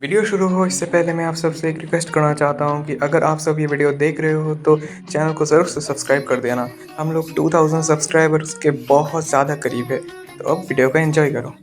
Video शुरू हो इससे पहले मैं आप सबसे एक रिक्वेस्ट करना चाहता हूँ कि अगर आप सब ये वीडियो देख रहे हो तो चैनल को ज़रूर से सब्सक्राइब कर देना। हम लोग 2000 सब्सक्राइबर्स के बहुत ज़्यादा करीब है, तो अब वीडियो को एंजॉय करो।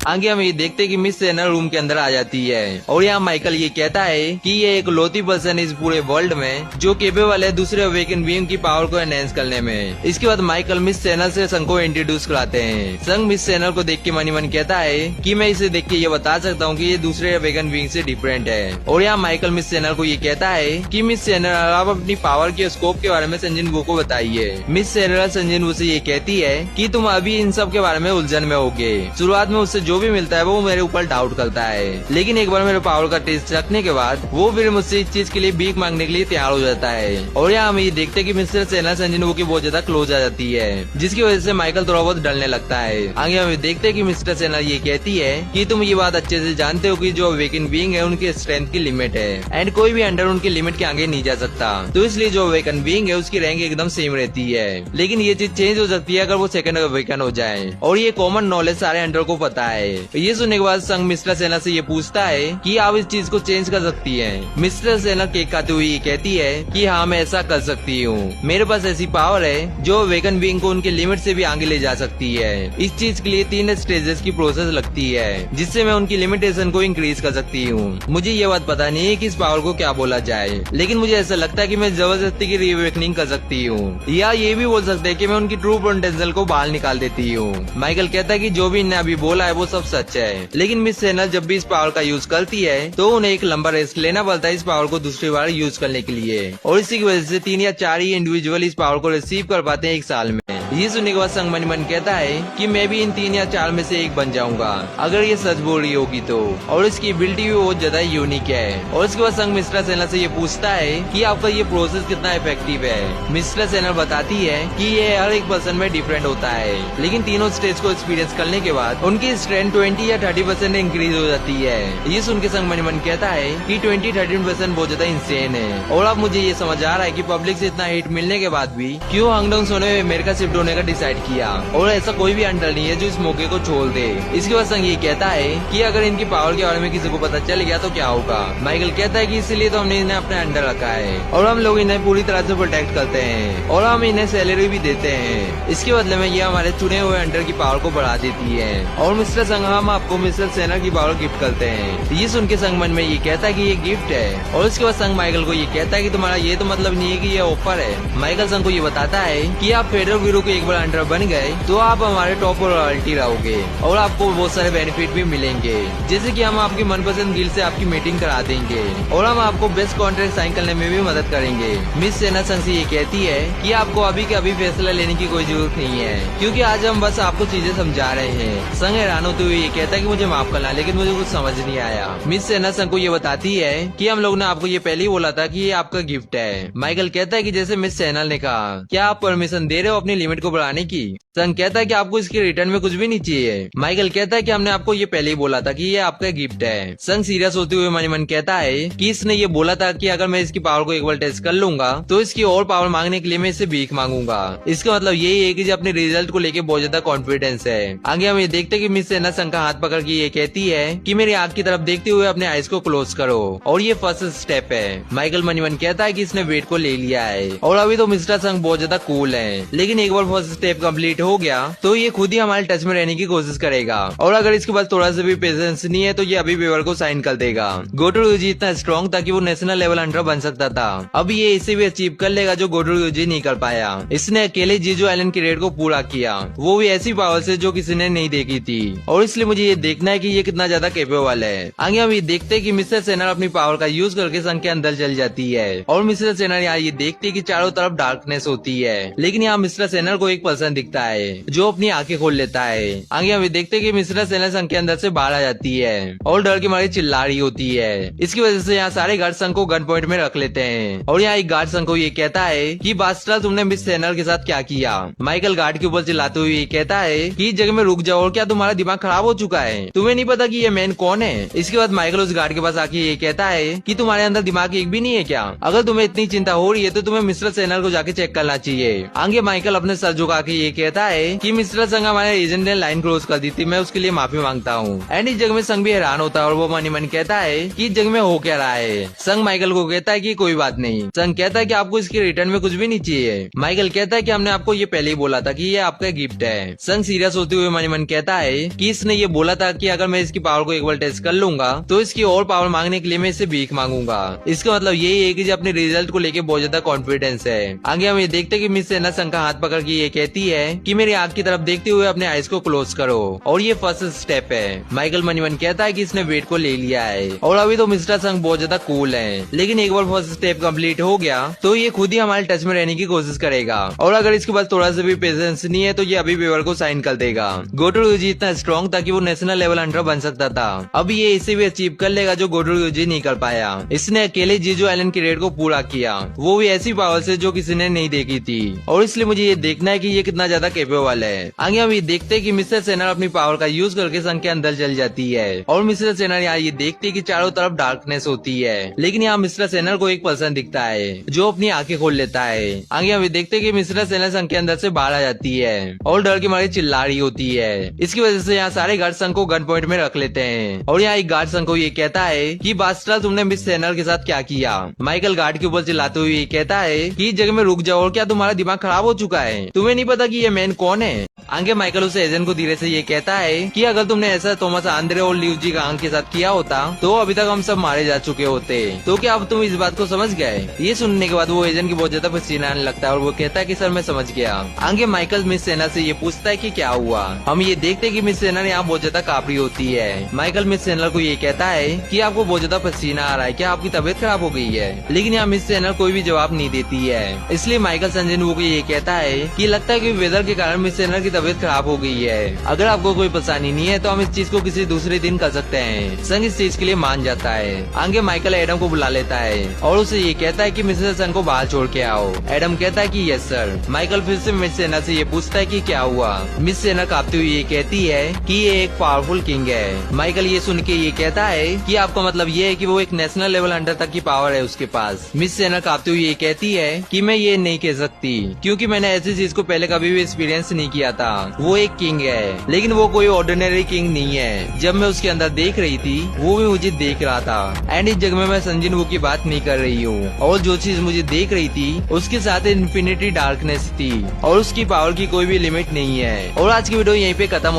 आगे हम ये देखते हैं कि मिस सेना रूम के अंदर आ जाती है और यहाँ माइकल ये कहता है कि ये एक लौती पर्सन इस पूरे वर्ल्ड में जो केपेबल है दूसरे अवेकन बीइंग की पावर को एनहेंस करने में। इसके बाद माइकल मिस सेना से संग को इंट्रोड्यूस कराते हैं। संग मिस सेना को देख के मनी मन कहता है कि मैं इसे देख के ये बता सकता हूँ कि ये दूसरे अवेकन बीइंग से डिफरेंट है। और यहाँ माइकल मिस सेना को ये कहता है कि मिस सेना आप अपनी पावर के स्कोप के बारे में संजन वू को बताइए। मिस सेना संजन वू से ये कहती है कि तुम अभी इन सब के बारे में उलझन में होगे। शुरुआत में उससे जो भी मिलता है वो मेरे ऊपर डाउट करता है, लेकिन एक बार मेरे पावर का टेस्ट रखने के बाद वो फिर मुझसे इस चीज के लिए भीख मांगने के लिए तैयार हो जाता है। और यहाँ हम ये देखते हैं कि मिस्टर सेना संजन वू की बहुत ज्यादा क्लोज आ जाती है, जिसकी वजह से माइकल थोड़ा बहुत डरने लगता है। आगे हम देखते हैं कि मिस्टर सेना ये कहती है कि तुम ये बात अच्छे से जानते हो कि जो अवेकन बीइंग है उनके स्ट्रेंथ की लिमिट है एंड कोई भी अंडर उनकी लिमिट के आगे नहीं जा सकता। तो इसलिए जो अवेकन बीइंग है उसकी रैंक एकदम सेम रहती है, लेकिन ये चीज चेंज हो सकती है अगर वो सेकंड अवेकन हो जाए। और ये कॉमन नॉलेज सारे अंडर को पता है। ये सुनने के बाद संग मिस्टर सेना से ये पूछता है कि आप इस चीज को चेंज कर सकती हैं। मिस्टर सेना केक खाते हुए ये कहती है कि हाँ मैं ऐसा कर सकती हूँ, मेरे पास ऐसी पावर है जो अवेकन बीइंग को उनके लिमिट से भी आगे ले जा सकती है। इस चीज के लिए 3 स्टेजेस की प्रोसेस लगती है जिससे मैं उनकी लिमिटेशन को इंक्रीज कर सकती हूँ। मुझे ये बात पता नहीं है कि इस पावर को क्या बोला जाए, लेकिन मुझे ऐसा लगता है कि मैं जबरदस्ती की रीअवेकनिंग कर सकती हूँ, या ये भी बोल सकते हैं कि मैं उनकी ट्रू पोटेंशियल को बाहर निकाल देती हूँ। माइकल कहता है कि जो भी इन्हें अभी बोला है वो सब सच है, लेकिन मिस सेना जब भी इस पावर का यूज करती है तो उन्हें एक लंबा रेस्ट लेना पड़ता है इस पावर को दूसरी बार यूज करने के लिए, और इसी की वजह से 3 या 4 ही इंडिविजुअल इस पावर को रिसीव कर पाते हैं एक साल में। ये सुनने के बाद संग मनी मन कहता है कि मैं भी इन 3 या 4 में से एक बन जाऊंगा अगर ये सच बोल रही होगी तो, और इसकी एबिलिटी भी बहुत ज्यादा यूनिक है। और इसके बाद संग मिस्टर सेना से ये पूछता है कि आपका ये प्रोसेस कितना इफेक्टिव है। मिस्टर सेना बताती है कि ये हर एक पर्सन में डिफरेंट होता है, लेकिन तीनों स्टेज को एक्सपीरियंस करने के बाद उनकी स्ट्रेंथ 20 या 30% इंक्रीज हो जाती है। ये सुन के संग मनी मन कहता है कि 20-30% बहुत ज्यादा इंसेन है। और अब मुझे ये समझ आ रहा है कि पब्लिक से इतना हिट मिलने के बाद भी क्यों हांगडोंग सोने में अमेरिका शिफ्ट होने का डिसाइड किया, और ऐसा कोई भी अंडर नहीं है जो इस मौके को छोड़ दे। इसके बाद संग ये कहता है कि अगर इनकी पावर के बारे में किसी को पता चल गया तो क्या होगा। माइकल कहता है कि इसीलिए तो हमने इन्हें अपने अंडर रखा है और हम लोग इन्हें पूरी तरह से प्रोटेक्ट करते हैं और हम इन्हें सैलरी भी देते हैं। इसके बदले में ये हमारे चुने हुए अंडर की पावर को बढ़ा देती है। और मिस्टर संग हम आपको मिस्टर सेना की पावर गिफ्ट करते हैं। ये सुन के संग मन में ये कहता है कि ये गिफ्ट है, और इसके बाद संग माइकल को ये कहता है कि तुम्हारा ये तो मतलब नहीं है कि ये ऑफर है। माइकल संग को ये बताता है कि आप फेडरल ब्यूरो के एक बार अंडर बन गए तो आप हमारे टॉप रॉयल्टी रहोगे और आपको बहुत सारे बेनिफिट भी मिलेंगे, जैसे कि हम आपकी मनपसंद गिल्ड से आपकी मीटिंग करा देंगे और हम आपको बेस्ट कॉन्ट्रैक्ट साइन करने में भी मदद करेंगे। मिस सेना संग से ये कहती है कि आपको अभी के अभी फैसला लेने की कोई जरूरत नहीं है, क्योंकि आज हम बस आपको चीजें समझा रहे हैं। संग हैरान होते हुए ये कहता है कि मुझे माफ करना, लेकिन मुझे कुछ समझ नहीं आया। मिस सेना संग को ये बताती है कि हम लोग ने आपको ये पहले ही बोला था कि ये आपका गिफ्ट है। माइकल कहता है कि जैसे मिस सेना ने कहा, क्या आप परमिशन दे रहे हो अपनी लिमिट को बढ़ाने की। संग कहता है कि आपको इसके रिटर्न में कुछ भी नहीं चाहिए। माइकल कहता है कि हमने आपको ये पहले ही बोला था कि ये आपका गिफ्ट है। संग सीरियस होते हुए मनी मन कहता है कि इसने ये बोला था कि अगर मैं इसकी पावर को एक बार टेस्ट कर लूंगा तो इसकी और पावर मांगने के लिए मैं इससे भीख मांगूंगा। इसका मतलब यही है कि अपने रिजल्ट को लेके बहुत ज्यादा कॉन्फिडेंस है। आगे हम ये देखते हैं कि मिस सेना संग का हाथ पकड़ के ये कहती है कि मेरी आंख की तरफ देखते हुए अपने आईज को क्लोज करो, और ये फर्स्ट स्टेप है। माइकल मनी मन कहता है कि इसने वेट को ले लिया है और अभी तो मिस्टर संग बहुत ज्यादा कूल है, लेकिन एक बार फर्स्ट स्टेप कंप्लीट हो गया तो ये खुद ही हमारे टच में रहने की कोशिश करेगा, और अगर इसके पास थोड़ा सा भी पेशेंस नहीं है तो ये अभी पेपर को साइन कर देगा। गोटो यूजी इतना स्ट्रॉन्ग था कि वो नेशनल लेवल अंडर बन सकता था, अब ये इसे भी अचीव कर लेगा जो गोटो यूजी नहीं कर पाया। इसने अकेले जीजो आइलैंड की रेड को पूरा किया, वो भी ऐसी पावर से जो किसी ने नहीं देखी थी, और इसलिए मुझे ये देखना है कि ये कितना ज्यादा कैपेबल है। आगे हम ये देखते हैं कि मिस्टर सेना अपनी पावर का यूज करके संघ के अंदर चल जाती है, और मिस्टर सेना यहाँ ये देखती है कि चारों तरफ डार्कनेस होती है, लेकिन यहाँ मिस्टर सेना को एक पर्सन दिखता है जो अपनी आंखें खोल लेता है। आगे हम देखते हैं कि मिस्टर सेना संघ के अंदर से बाहर आ जाती है और डर के मारे चिल्ला रही होती है। इसकी वजह से यहाँ सारे गार्ड संघ को गन पॉइंट में रख लेते हैं, और यहाँ एक गार्ड संघ को ये कहता है कि बास्टरा तुमने मिस सेना के साथ क्या किया। माइकल गार्ड के ऊपर चिल्लाते हुए ये कहता है कि इस जगह में रुक जाओ, और क्या तुम्हारा दिमाग खराब हो चुका है, तुम्हें नहीं पता कि ये मैन कौन है। इसके बाद माइकल उस गार्ड के पास आके ये कहता है कि तुम्हारे अंदर दिमाग एक भी नहीं है क्या, अगर तुम्हें इतनी चिंता हो रही है तो तुम्हें मिस्टर सेना को जाके चेक करना चाहिए। आगे माइकल अपने सर झुका के ये कहता है कि मिस्टर संग हमारे एजेंट ने लाइन क्रॉस कर दी थी, मैं उसके लिए माफी मांगता हूँ। एंड इस जग में संग भी हैरान होता है और वो मनी मन कहता है कि इस जग में हो क्या रहा है। संग माइकल को कहता है कि कोई बात नहीं। संग कहता है कि आपको इसके रिटर्न में कुछ भी नहीं चाहिए। माइकल कहता है कि हमने आपको ये पहले ही बोला था कि ये आपका गिफ्ट है। संग सीरियस होते हुए मनी मन कहता है कि इसने ये बोला था कि अगर मैं इसकी पावर को एक बार टेस्ट कर लूंगा तो इसकी और पावर मांगने के लिए मैं इससे भीख मांगूंगा। इसका मतलब यही है कि अपने रिजल्ट को लेके बहुत ज्यादा कॉन्फिडेंस है। आगे हम ये देखते हैं कि मिस सेना संग का हाथ पकड़ के ये कहती है कि मेरी आंख की तरफ देखते हुए अपने आईज को क्लोज करो और ये फर्स्ट स्टेप है। माइकल मनी मन कहता है कि इसने वेट को ले लिया है और अभी तो मिस्टर संग बहुत ज्यादा कूल है, लेकिन एक बार फर्स्ट स्टेप कंप्लीट हो गया तो ये खुद ही हमारे टच में रहने की कोशिश करेगा और अगर इसके पास थोड़ा सा भी पेशेंस नहीं है तो ये अभी पेपर को साइन कर देगा। गोटो यूजी इतना स्ट्रॉन्ग था कि वो नेशनल लेवल हंटर बन सकता था। अब ये इसे भी अचीव कर लेगा जो गोटो यूजी नहीं कर पाया। इसने अकेले जीजो आइलैंड की रेड को पूरा किया, वो भी ऐसी पावर से जो किसी ने नहीं देखी थी और इसलिए मुझे ये देखना है कि ये कितना ज्यादा कैपेबल है। आगे हम ये देखते हैं कि मिस्टर सेनर अपनी पावर का यूज करके संघ के अंदर चल जाती है और मिस्टर सेनर यहाँ ये देखते हैं कि चारों तरफ डार्कनेस होती है, लेकिन यहाँ मिस्टर सेनर को एक पर्सन दिखता है जो अपनी आंखें खोल लेता है। आगे हम ये देखते हैं कि मिस्टर सेनर संघ के अंदर से बाहर आ जाती है और डर के मारे चिल्ला रही होती है। इसकी वजह से यहाँ सारे गार्ड संघ को गन पॉइंट में रख लेते हैं और यहाँ एक गार्ड संघ को ये कहता है कि बास्टरा तुमने मिस सेनर के साथ क्या किया। माइकल गार्ड के ऊपर चिल्लाते हुए ये कहता है कि इस जगह में रुक जाओ और क्या तुम्हारा दिमाग खराब हो चुका है, तुम्हें नहीं पता कि ये मैन कौन है। आगे माइकल उसे एजेंट को धीरे से ये कहता है कि अगर तुमने ऐसा थॉमस आंद्रे और ल्यूजी गांग के साथ किया होता तो अभी तक हम सब मारे जा चुके होते। तो क्या अब तुम इस बात को समझ गए। ये सुनने के बाद वो एजेंट की बहुत ज्यादा पसीना आने लगता है और वो कहता है कि सर मैं समझ गया। आगे माइकल मिस सेना से ये पूछता है कि क्या हुआ। हम ये देखते हैं कि मिस सेना यहाँ बहुत ज्यादा काबरी होती है। माइकल मिस सेना को ये कहता है कि आपको बहुत ज्यादा पसीना आ रहा है, क्या आपकी तबीयत खराब हो गई है, लेकिन यहाँ मिस सेना कोई भी जवाब नहीं देती है। इसलिए माइकल संजन को ये कहता है कि लगता है कि वेदर के कारण मिस सेना की तबीयत खराब हो गई है। अगर आपको कोई परेशानी नहीं है तो हम इस चीज को किसी दूसरे दिन कर सकते हैं। संग इस चीज के लिए मान जाता है। आगे माइकल एडम को बुला लेता है और उसे ये कहता है कि मिसेस संग को बाहर छोड़ के आओ। एडम कहता है कि यस सर। माइकल फिर से मिस सेना से ये पूछता है कि क्या हुआ। मिस सेना कांपती हुई ये कहती है कि ये एक पावरफुल किंग है। माइकल ये सुन के ये कहता है कि आपका मतलब ये है कि वो एक नेशनल लेवल हंटर तक की पावर है उसके पास। मिस सेना कांपती हुई ये कहती है कि मैं ये नहीं कह सकती क्योंकि मैंने ऐसी चीज को पहले कभी भी एक्सपीरियंस नहीं किया था। वो एक किंग है, लेकिन वो कोई ऑर्डिनरी किंग नहीं है। जब मैं उसके अंदर देख रही थी वो भी मुझे देख रहा था एंड इस जगह में मैं संजिन वू की बात नहीं कर रही हूँ और जो चीज मुझे देख रही थी उसके साथ इन्फिनिटी डार्कनेस थी और उसकी पावर की कोई भी लिमिट नहीं है। और आज की वीडियो यहीं पे खत्म होती है।